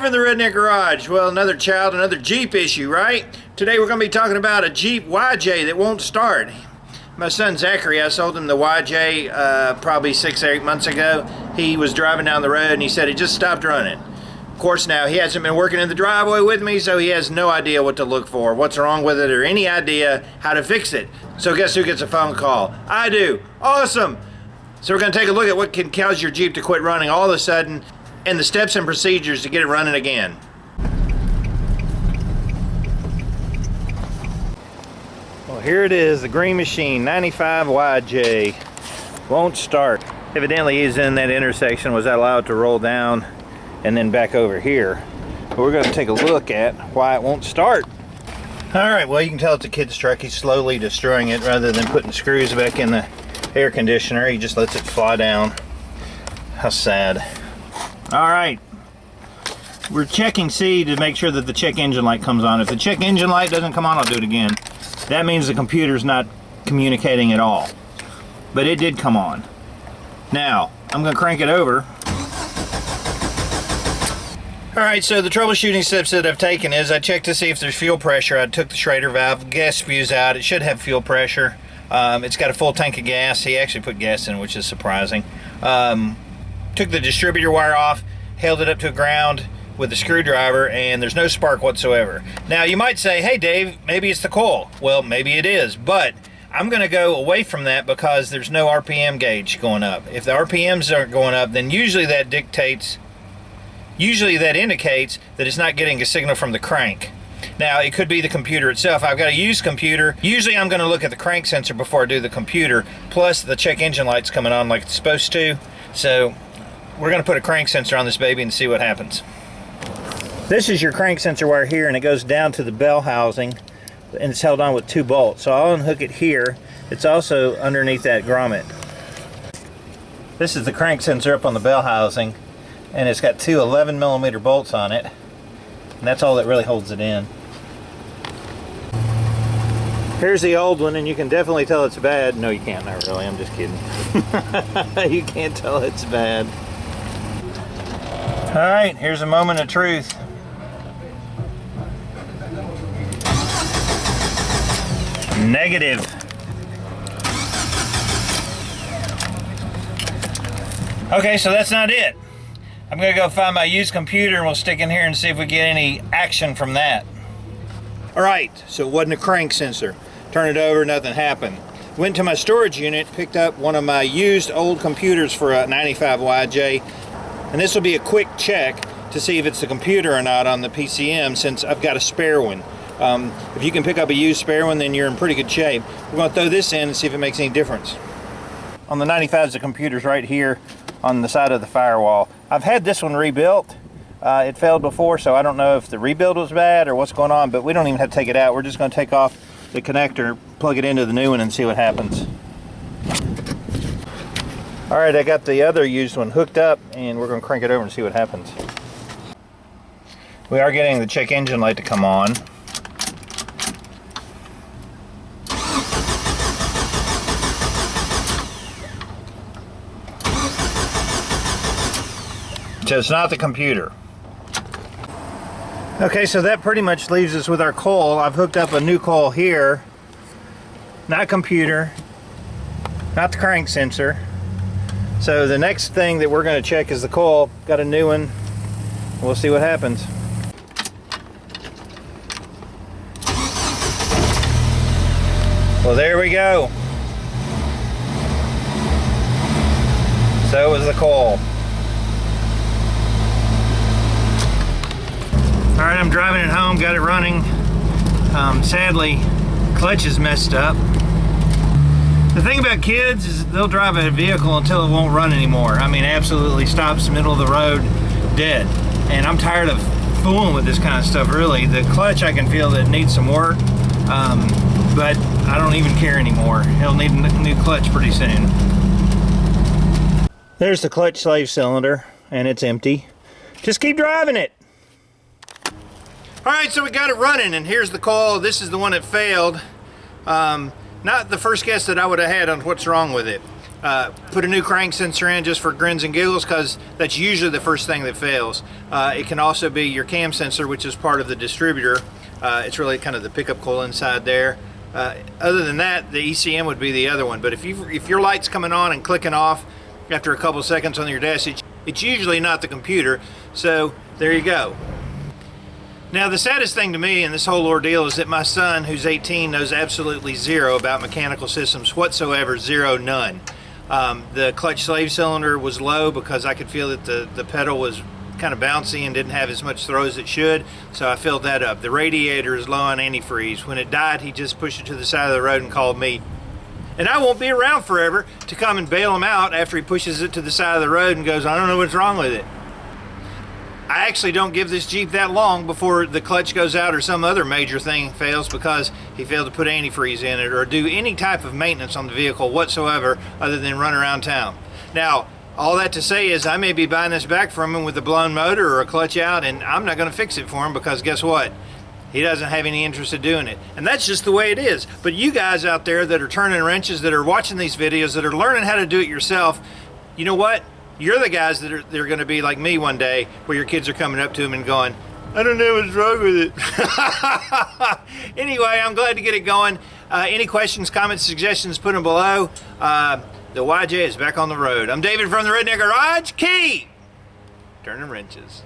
from the Redneck Garage. Well, another Jeep issue, right? Today we're going to be talking about a Jeep YJ that won't start. My son Zachary, I sold him the YJ probably 6 or 8 months ago. He was driving down the road and he said he just stopped running. Of course, now he hasn't been working in the driveway with me, so he has no idea what to look for, what's wrong with it, or any idea how to fix it. So guess who gets a phone call? I do. Awesome. So we're going to take a look at what can cause your Jeep to quit running all of a sudden and the steps and procedures to get it running again. Well, here it is, the green machine, 95 YJ. Won't start. Evidently he's in that intersection, was allowed to roll down and then back over here. But we're going to take a look at why it won't start. Alright, well, you can tell it's a kid's truck. He's slowly destroying it rather than putting screws back in the air conditioner. He just lets it fly down. How sad. Alright, we're checking C to make sure that the check engine light comes on. If the check engine light doesn't come on, I'll do it again. That means the computer's not communicating at all. But it did come on. Now, I'm going to crank it over. Alright, so the troubleshooting steps that I've taken is I checked to see if there's fuel pressure. I took the Schrader valve, gas fuse out. It should have fuel pressure. It's got a full tank of gas. He actually put gas in, which is surprising. Took the distributor wire off, held it up to the ground with a screwdriver, and there's no spark whatsoever. Now you might say, hey Dave, maybe it's the coil. Well, maybe it is, but I'm going to go away from that because there's no RPM gauge going up. If the RPMs aren't going up, then usually that indicates that it's not getting a signal from the crank. Now, it could be the computer itself. I've got a used computer. Usually I'm going to look at the crank sensor before I do the computer, plus the check engine light's coming on like it's supposed to. So we're going to put a crank sensor on this baby and see what happens. This is your crank sensor wire here, and it goes down to the bell housing, and it's held on with 2 bolts. So I'll unhook it here. It's also underneath that grommet. This is the crank sensor up on the bell housing, and it's got 2 11mm bolts on it, and that's all that really holds it in. Here's the old one, and you can definitely tell it's bad. No, you can't, not really, I'm just kidding. You can't tell it's bad. Alright, here's a moment of truth. Negative. Okay, so that's not it. I'm going to go find my used computer and we'll stick in here and see if we get any action from that. Alright, so it wasn't a crank sensor. Turn it over, nothing happened. Went to my storage unit, picked up one of my used old computers for a 95 YJ, and this will be a quick check to see if it's the computer or not on the PCM, since I've got a spare one. If you can pick up a used spare one, then you're in pretty good shape. We're going to throw this in and see if it makes any difference. On the 95s, the computer's right here on the side of the firewall. I've had this one rebuilt. It failed before, so I don't know if the rebuild was bad or what's going on, but we don't even have to take it out. We're just going to take off the connector, plug it into the new one, and see what happens. Alright, I got the other used one hooked up, and we're going to crank it over and see what happens. We are getting the check engine light to come on. So it's not the computer. Okay, so that pretty much leaves us with our coil. I've hooked up a new coil here. Not computer, not the crank sensor. So the next thing that we're going to check is the coil. Got a new one. We'll see what happens. Well, there we go. So it was the coil. Alright, I'm driving it home, got it running. Sadly, clutch is messed up. The thing about kids is they'll drive a vehicle until it won't run anymore. I mean, absolutely stops middle of the road, dead. And I'm tired of fooling with this kind of stuff, really. The clutch, I can feel that it needs some work, but I don't even care anymore. He'll need a new clutch pretty soon. There's the clutch slave cylinder, and it's empty. Just keep driving it. Alright, so we got it running, and here's the coil. This is the one that failed. Not the first guess that I would have had on what's wrong with it. put a new crank sensor in just for grins and giggles, because that's usually the first thing that fails. It can also be your cam sensor, which is part of the distributor. It's really kind of the pickup coil inside there. Other than that, the ECM would be the other one. But if your light's coming on and clicking off after a couple seconds on your desk, it's usually not the computer. So there you go. Now, the saddest thing to me in this whole ordeal is that my son, who's 18, knows absolutely zero about mechanical systems whatsoever. Zero, none. The clutch slave cylinder was low because I could feel that the pedal was kind of bouncy and didn't have as much throw as it should, so I filled that up. The radiator is low on antifreeze. When it died, he just pushed it to the side of the road and called me. And I won't be around forever to come and bail him out after he pushes it to the side of the road and goes, I don't know what's wrong with it. I actually don't give this Jeep that long before the clutch goes out or some other major thing fails because he failed to put antifreeze in it or do any type of maintenance on the vehicle whatsoever other than run around town. Now, all that to say is I may be buying this back from him with a blown motor or a clutch out, and I'm not going to fix it for him because guess what? He doesn't have any interest in doing it. And that's just the way it is. But you guys out there that are turning wrenches, that are watching these videos, that are learning how to do it yourself, you know what? You're the guys that are going to be like me one day, where your kids are coming up to them and going, I don't know what's wrong with it. Anyway, I'm glad to get it going. Any questions, comments, suggestions, put them below. The YJ is back on the road. I'm David from the Redneck Garage. Keep turning wrenches.